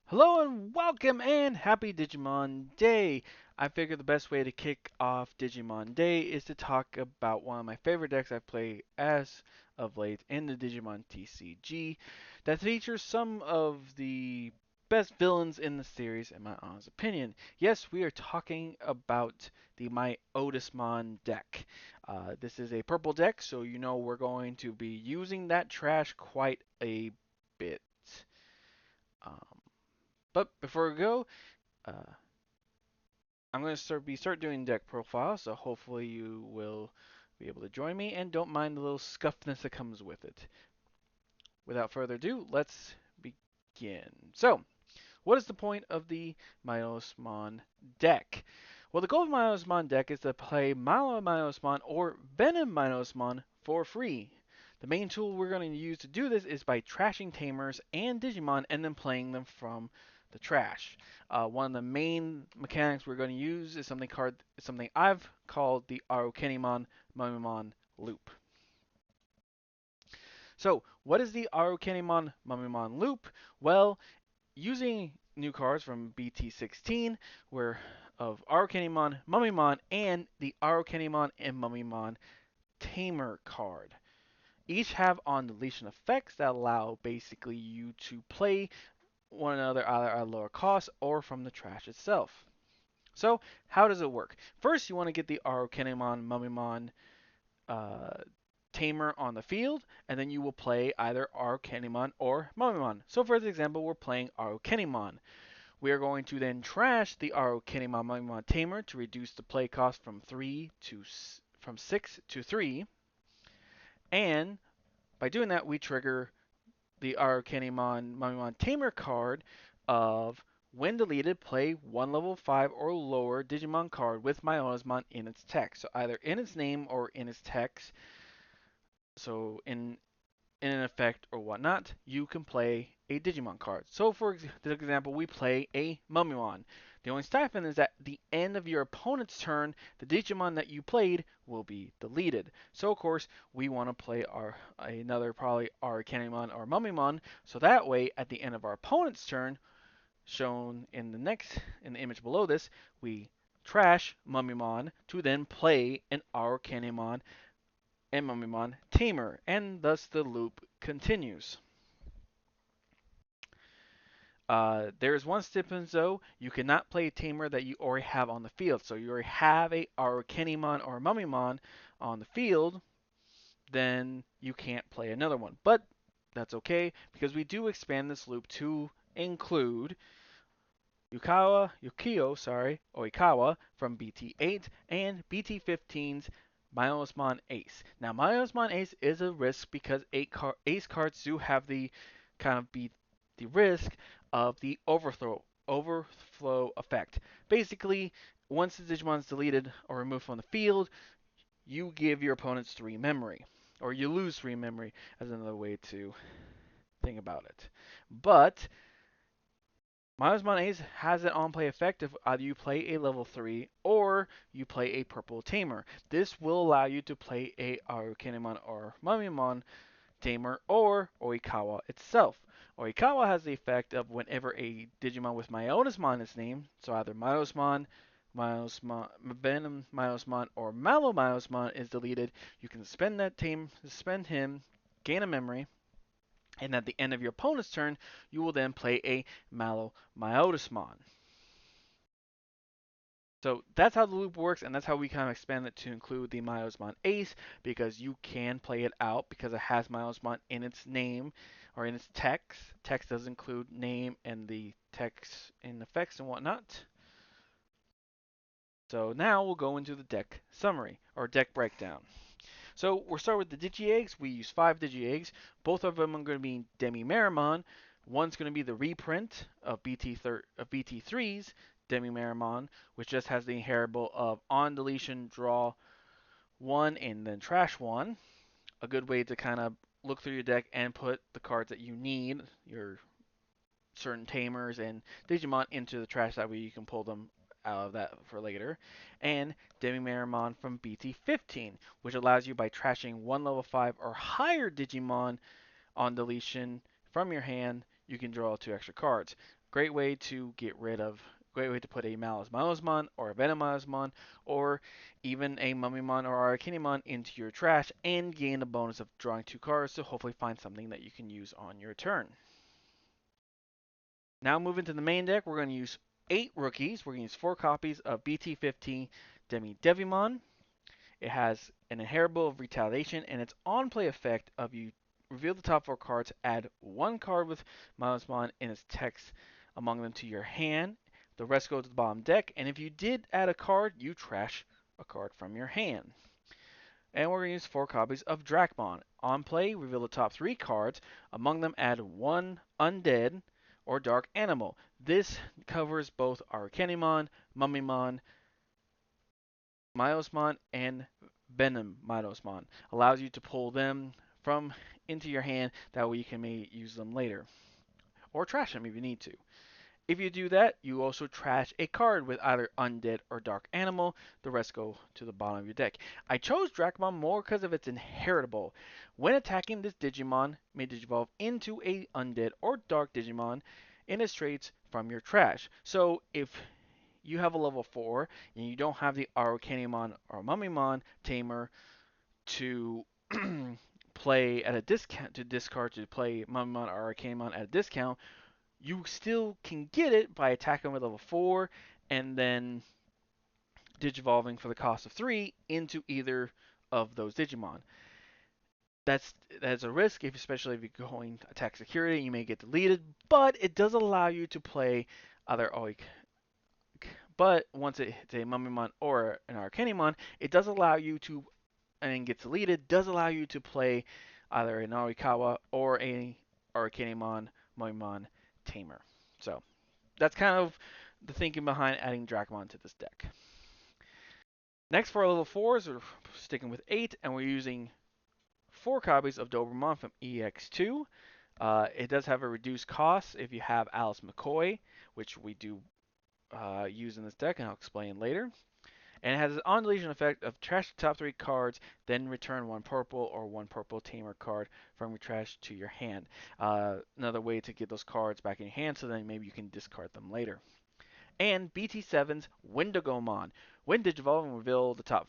Hello and welcome and happy Digimon Day! I figured the best way to kick off Digimon Day is to talk about one of my favorite decks I've played as of late in the Digimon TCG that features some of the best villains in the series in my honest opinion. Yes, we are talking about the Myotismon deck. This is a purple deck, so you know we're going to be using that trash quite a bit. Um, but before we go, uh, I'm going to start doing deck profiles, so hopefully you will be able to join me and don't mind the little scuffness that comes with it. Without further ado, let's begin. So, what is the point of the Myotismon deck? Well, the goal of Myotismon deck is to play MaloMyotismon or VenomMyotismon for free. The main tool we're going to use to do this is by trashing Tamers and Digimon and then playing them from the trash. One of the main mechanics we're going to use is something I've called the Arukenimon Mummymon loop. So, what is the Arukenimon Mummymon loop? Well, using new cards from BT16, where of Arukenimon, Mummymon, and the Arukenimon and Mummymon Tamer card. Each have on deletion effects that allow basically you to play one another either at a lower cost or from the trash itself. So how does it work? First, you want to get the Arukenimon Mummymon uh, Tamer on the field, and then you will play either Arukenimon or Mummymon. So for example, we're playing Arukenimon. We are going to then trash the Arukenimon Mummymon Tamer to reduce the play cost from 6 to 3, and by doing that, we trigger the Arukenimon Mummymon Tamer card of when deleted, play one level 5 or lower Digimon card with Myotismon in its text. So either in its name or in its text. So in an effect or whatnot, you can play a Digimon card. So for example, we play a Mummymon. The only stipend is that at the end of your opponent's turn, the Digimon that you played will be deleted. So of course, we want to play another probably Arukenimon or Mummymon, so that way at the end of our opponent's turn, shown in the image below this, we trash Mummymon to then play an Arukenimon and Mummymon Tamer, and thus the loop continues. There is one stipend though, you cannot play a Tamer that you already have on the field. So you already have a Arukenimon or Mummymon on the field, then you can't play another one. But that's okay, because we do expand this loop to include Oikawa from BT8 and BT15's Myotismon Ace. Now, Myotismon Ace is a risk because Ace cards do have the the risk of the overflow effect. Basically, once the Digimon is deleted or removed from the field, you give your opponents 3 memory, or you lose 3 memory, as another way to think about it. But Myotismon Ace has an on-play effect if either you play a level 3 or you play a purple Tamer. This will allow you to play a Arukenimon or Mummymon Tamer or Oikawa itself. Oikawa has the effect of whenever a Digimon with Myotismon in its name, so either Venom Myotismon, or MaloMyotismon is deleted, you can suspend him, gain a memory, and at the end of your opponent's turn, you will then play a MaloMyotismon. So that's how the loop works, and that's how we kind of expand it to include the Myotismon Ace, because you can play it out because it has Myotismon in its name or in its text. Text does include name and the text and effects and whatnot. So now we'll go into the deck summary or deck breakdown. So we'll start with the Digi-eggs. We use 5 Digi-eggs. Both of them are going to be DemiDevimon. One's going to be the reprint of BT3's DemiDevimon, which just has the inheritable of on deletion, draw 1, and then trash 1. A good way to kind of look through your deck and put the cards that you need, your certain Tamers and Digimon, into the trash. That way you can pull them out of that for later. And DemiDevimon from BT15, which allows you by trashing 1 level 5 or higher Digimon on deletion from your hand, you can draw 2 extra cards. Great way to great way to put a MaloMyotismon or a VenomMyotismon or even a Mummymon or Arukenimon into your trash and gain a bonus of drawing 2 cards to hopefully find something that you can use on your turn. Now moving to the main deck, we're going to use 8 rookies. We're going to use 4 copies of BT15 DemiDevimon. It has an inheritable of retaliation, and its on-play effect of you reveal the top 4 cards, add 1 card with Myotismon in its text among them to your hand. The rest go to the bottom deck, and if you did add a card, you trash a card from your hand. And we're going to use 4 copies of Dracmon. On play, reveal the top 3 cards. Among them, add 1 undead or dark animal. This covers both Arukenimon, Mummymon, Myotismon, and VenomMyotismon. Allows you to pull them from into your hand. That way you can maybe use them later. Or trash them if you need to. If you do that, you also trash a card with either undead or dark animal. The rest go to the bottom of your deck. I chose Dracmon more because of its inheritable. When attacking, this Digimon may digivolve into a undead or dark Digimon in its traits from your trash. So if you have a level 4 and you don't have the Arukenimon or Mummymon tamer to play at a discount, to discard to play Mummymon or Arukenimon at a discount, you still can get it by attacking with level 4 and then digivolving for the cost of 3 into either of those Digimon. That's a risk, especially if you're going attack security, you may get deleted, but it does allow you to play other but once it's a Mummymon or an Arukenimon, it does allow you to, and gets deleted, does allow you to play either an Oikawa or a Arukenimon Mummymon tamer. So that's kind of the thinking behind adding Dracmon to this deck. Next for our level 4s, we're sticking with 8, and we're using 4 copies of Dobermon from EX2. It does have a reduced cost if you have Alice McCoy, which we do use in this deck, and I'll explain later. And it has an on-deletion effect of trash the top 3 cards, then return 1 purple or 1 purple tamer card from your trash to your hand. Another way to get those cards back in your hand so then maybe you can discard them later. And BT7's Wendigomon. When digivolving, reveal the top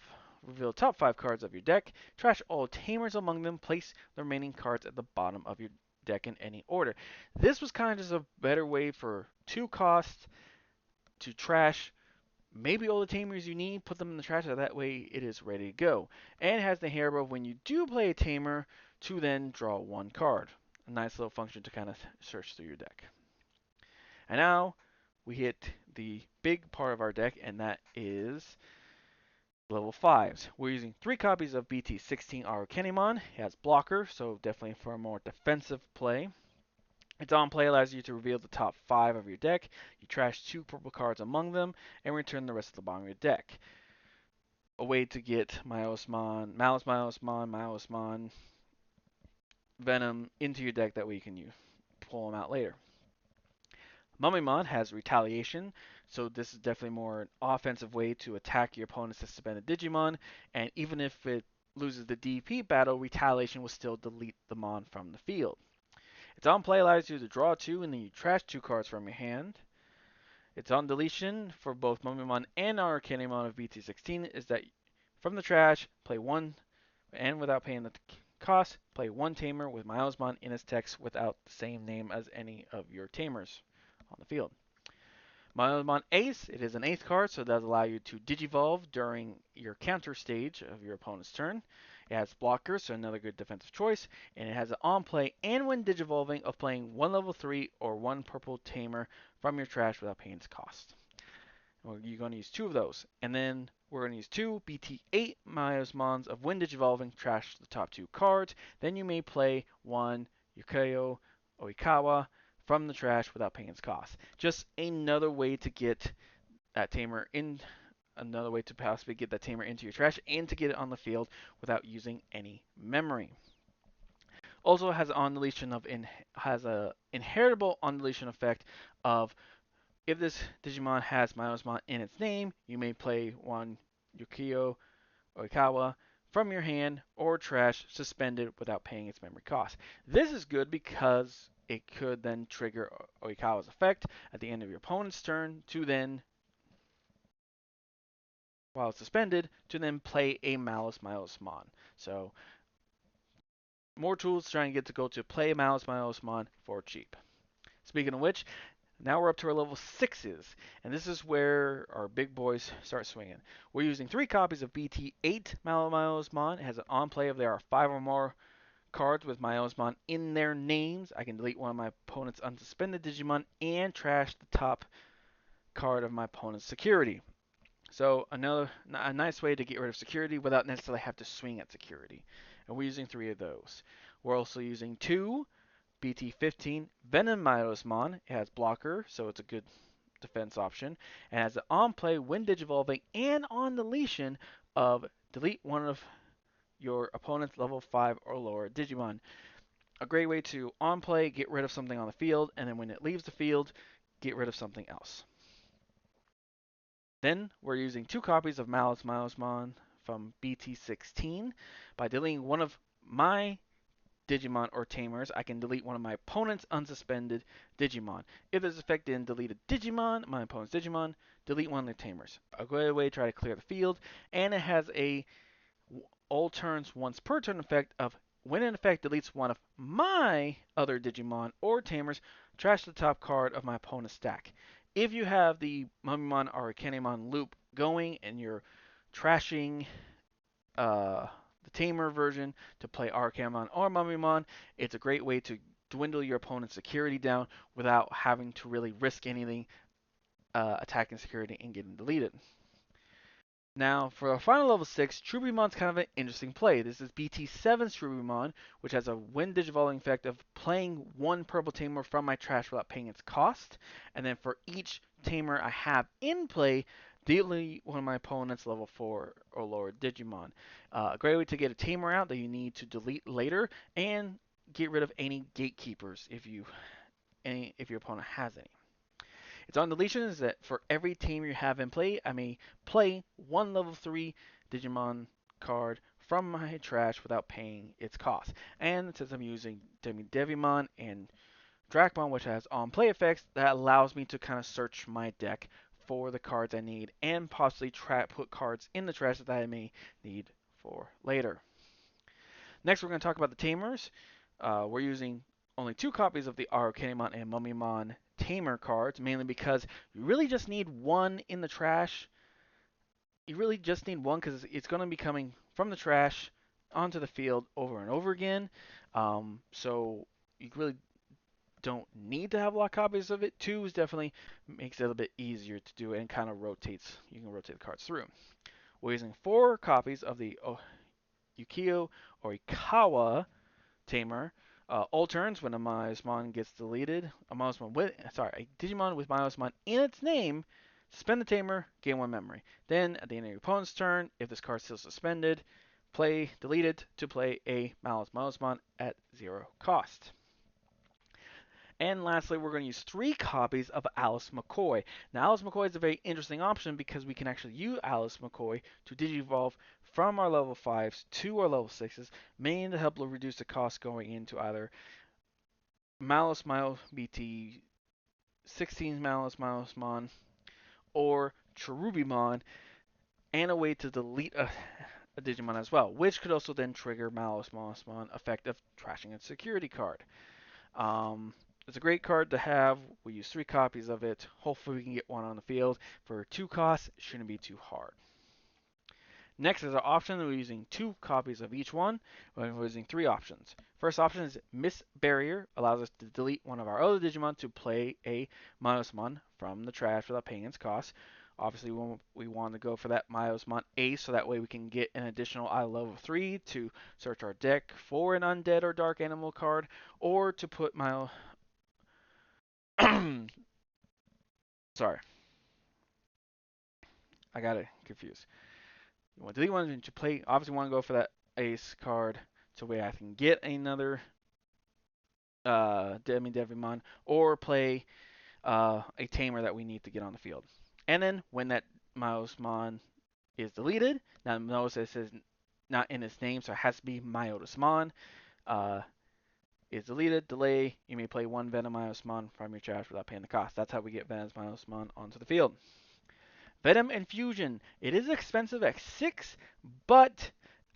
5 cards of your deck, trash all tamers among them, place the remaining cards at the bottom of your deck in any order. This was kind of just a better way for 2 costs to trash maybe all the tamers you need, put them in the trash, so that way it is ready to go. And it has the hero of when you do play a tamer to then draw 1 card. A nice little function to kind of search through your deck. And now we hit the big part of our deck, and that is level 5s. We're using 3 copies of BT16 Arukenimon. It has blocker, so definitely for a more defensive play. Its on play allows you to reveal the top 5 of your deck. You trash 2 purple cards among them, and return the rest of the bottom of your deck. A way to get MaloMyotismon, Venom into your deck, that way you can pull them out later. Mummymon has retaliation, so this is definitely more an offensive way to attack your opponent's suspended Digimon, and even if it loses the DP battle, retaliation will still delete the Mon from the field. Its on play allows you to draw 2 and then you trash 2 cards from your hand. Its on deletion for both Mummymon and Arukenimon of BT16 is that from the trash, play 1, and without paying the cost, play 1 tamer with Myotismon in its text without the same name as any of your tamers on the field. Myotismon Ace, it is an 8th card, so it does allow you to digivolve during your counter stage of your opponent's turn. It has blockers, so another good defensive choice, and it has an on play and when digivolving of playing 1 level 3 or 1 purple tamer from your trash without paying its cost. Well, you're going to use 2 of those, and then we're going to use 2 BT8 Myotismons of when digivolving, trash the top 2 cards. Then you may play 1 Yukio Oikawa from the trash without paying its cost. Just another way to get that tamer in, another way to possibly get that tamer into your trash and to get it on the field without using any memory. Also has has a inheritable on deletion effect of if this Digimon has Myotismon in its name, you may play 1 Yukio Oikawa from your hand or trash suspended without paying its memory cost. This is good because it could then trigger Oikawa's effect at the end of your opponent's turn to then, while it's suspended, to then play a MaloMyotismon. So more tools trying to get to go to play MaloMyotismon for cheap. Speaking of which, now we're up to our level 6s, and this is where our big boys start swinging. We're using 3 copies of BT8 MaloMyotismon. It has an on-play if there are 5 or more cards with Myotismon in their names. I can delete one of my opponent's unsuspended Digimon and trash the top card of my opponent's security. So a nice way to get rid of security without necessarily have to swing at security. And we're using 3 of those. We're also using 2 BT15 VenomMyotismon. It has blocker, so it's a good defense option. And has an on-play when digivolving and on deletion of delete one of your opponent's level 5 or lower Digimon. A great way to on-play, get rid of something on the field, and then when it leaves the field, get rid of something else. Then we're using 2 copies of MaloMyotismon from BT16. By deleting one of my Digimon or Tamers, I can delete one of my opponent's unsuspended Digimon. If this effect didn't delete a Digimon, my opponent's Digimon, delete one of the Tamers. A great way to try to clear the field, and it has a all turns once per turn effect of when an effect deletes one of my other Digimon or Tamers, trash the top card of my opponent's stack. If you have the Mummymon or Arukenimon loop going and you're trashing the Tamer version to play Arukenimon or Mummymon, it's a great way to dwindle your opponent's security down without having to really risk anything attacking security and getting deleted. Now, for our final level 6, Cherubimon's kind of an interesting play. This is BT7 Cherubimon, which has a when digivolving effect of playing one purple tamer from my trash without paying its cost. And then for each tamer I have in play, delete one of my opponent's level 4 or lower Digimon. A great way to get a tamer out that you need to delete later, and get rid of any gatekeepers if your opponent has any. Its on deletion is that for every team you have in play, I may play one level 3 Digimon card from my trash without paying its cost. And since I'm using DemiDevimon and Dracmon, which has on play effects, that allows me to kind of search my deck for the cards I need and possibly put cards in the trash that I may need for later. Next, we're going to talk about the Tamers. We're using only 2 copies of the Arukenimon and Mummymon Tamer cards, mainly because you really just need one in the trash. You really just need one because it's going to be coming from the trash onto the field over and over again. So you really don't need to have a lot of copies of it. 2 is definitely makes it a little bit easier to do and kind of rotates. You can rotate the cards through. We're using 4 copies of the Yukio or Oikawa Tamer. All turns when a Myotismon gets deleted, a Digimon with Myotismon in its name, suspend the Tamer, gain 1 memory. Then, at the end of your opponent's turn, if this card is still suspended, delete it to play a Myotismon at 0 cost. And lastly, we're going to use 3 copies of Alice McCoy. Now, Alice McCoy is a very interesting option because we can actually use Alice McCoy to digivolve from our level 5s to our level 6s, mainly to help reduce the cost going into either MaloMyotismon BT16-079 or Cherubimon, and a way to delete a Digimon as well, which could also then trigger MaloMyotismon effect of trashing a security card. It's a great card to have. We use 3 copies of it. Hopefully we can get one on the field. For 2 costs, it shouldn't be too hard. Next is our option. We're using 2 copies of each one. We're using 3 options. First option is Miss Barrier. Allows us to delete one of our other Digimon to play a Myotismon from the trash without paying its cost. Obviously, we want to go for that Myotismon Ace, so that way we can get an additional level 3 to search our deck for an undead or dark animal card, or to put Sorry, I got it confused. You want to delete one to play. Obviously, want to go for that Ace card so way I can get another DemiDevimon, or play a Tamer that we need to get on the field. And then when that Myotismon is deleted, now notice it says not in its name, so it has to be Myotismon. is deleted, delay, you may play one VenomMyotismon from your trash without paying the cost. That's how we get VenomMyotismon onto the field. Venom Infusion. It is expensive at 6, but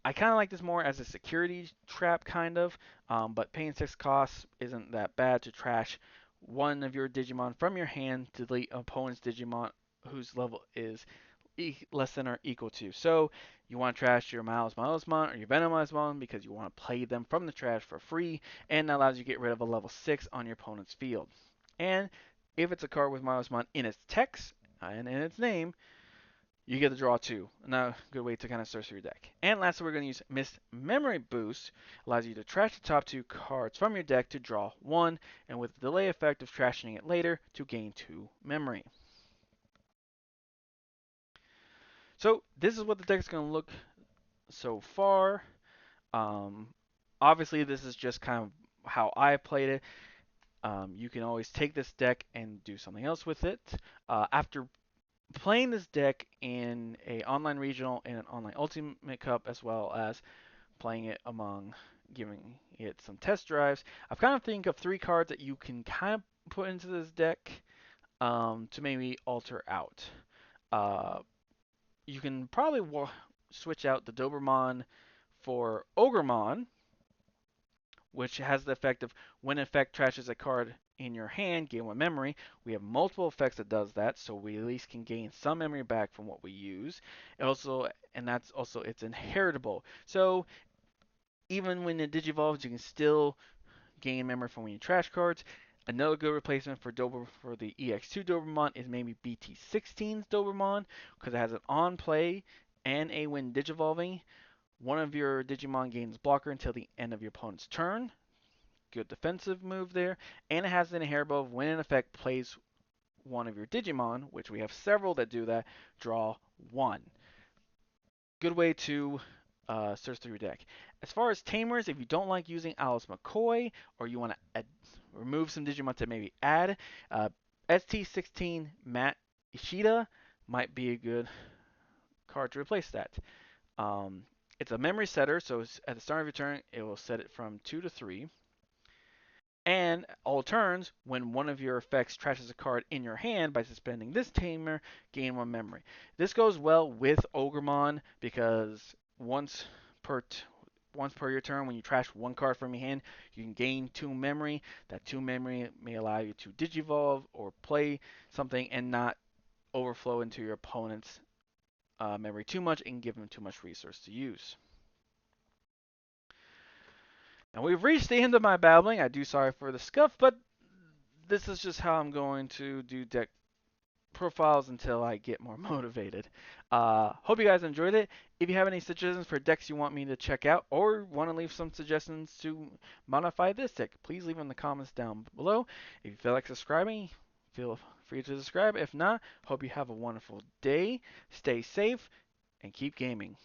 I kind of like this more as a security trap, kind of. But paying 6 costs isn't that bad to trash one of your Digimon from your hand to delete opponent's Digimon whose level is less than or equal to. So you want to trash your MaloMyotismon or your VenomMyotismon because you want to play them from the trash for free, and that allows you to get rid of a level 6 on your opponent's field. And if it's a card with Myotismon in its text and in its name, you get to draw 2. Another good way to kind of search through your deck. And lastly, we're going to use Missed Memory Boost. Allows you to trash the top 2 cards from your deck to draw 1, and with the delay effect of trashing it later to gain 2 memory. So this is what the deck is going to look so far. Obviously, this is just kind of how I played it. You can always take this deck and do something else with it. After playing this deck in a online regional and an online ultimate cup, as well as playing it among giving it some test drives, I've kind of think of 3 cards that you can kind of put into this deck to maybe alter out. You can probably switch out the Dobermon for Ogremon, which has the effect of when an effect trashes a card in your hand, gain 1 memory. We have multiple effects that does that, so we at least can gain some memory back from what we use. And that's also, it's inheritable. So even when it digivolves, you can still gain memory from when you trash cards. Another good replacement for the EX2 Dobermon is maybe BT16's Dobermon, because it has an on play and a when digivolving. One of your Digimon gains blocker until the end of your opponent's turn. Good defensive move there. And it has an inheritable of when an effect plays one of your Digimon, which we have several that do that, draw 1. Good way to search through your deck. As far as Tamers, if you don't like using Alice McCoy, or you want to remove some Digimon to maybe add, ST16 Matt Ishida might be a good card to replace that. It's a memory setter, so at the start of your turn, it will set it from 2 to 3. And all turns, when one of your effects trashes a card in your hand by suspending this tamer, gain 1 memory. This goes well with Ogremon because once per your turn, when you trash 1 card from your hand, you can gain 2 memory. That 2 memory may allow you to digivolve or play something and not overflow into your opponent's memory too much and give them too much resource to use. And we've reached the end of my babbling. I do sorry for the scuff, but this is just how I'm going to do deck profiles until I get more motivated. Hope you guys enjoyed it. If you have any suggestions for decks you want me to check out, or want to leave some suggestions to modify this deck, please leave them in the comments down below. If you feel like subscribing, feel free to subscribe. If not, hope you have a wonderful day. Stay safe and keep gaming.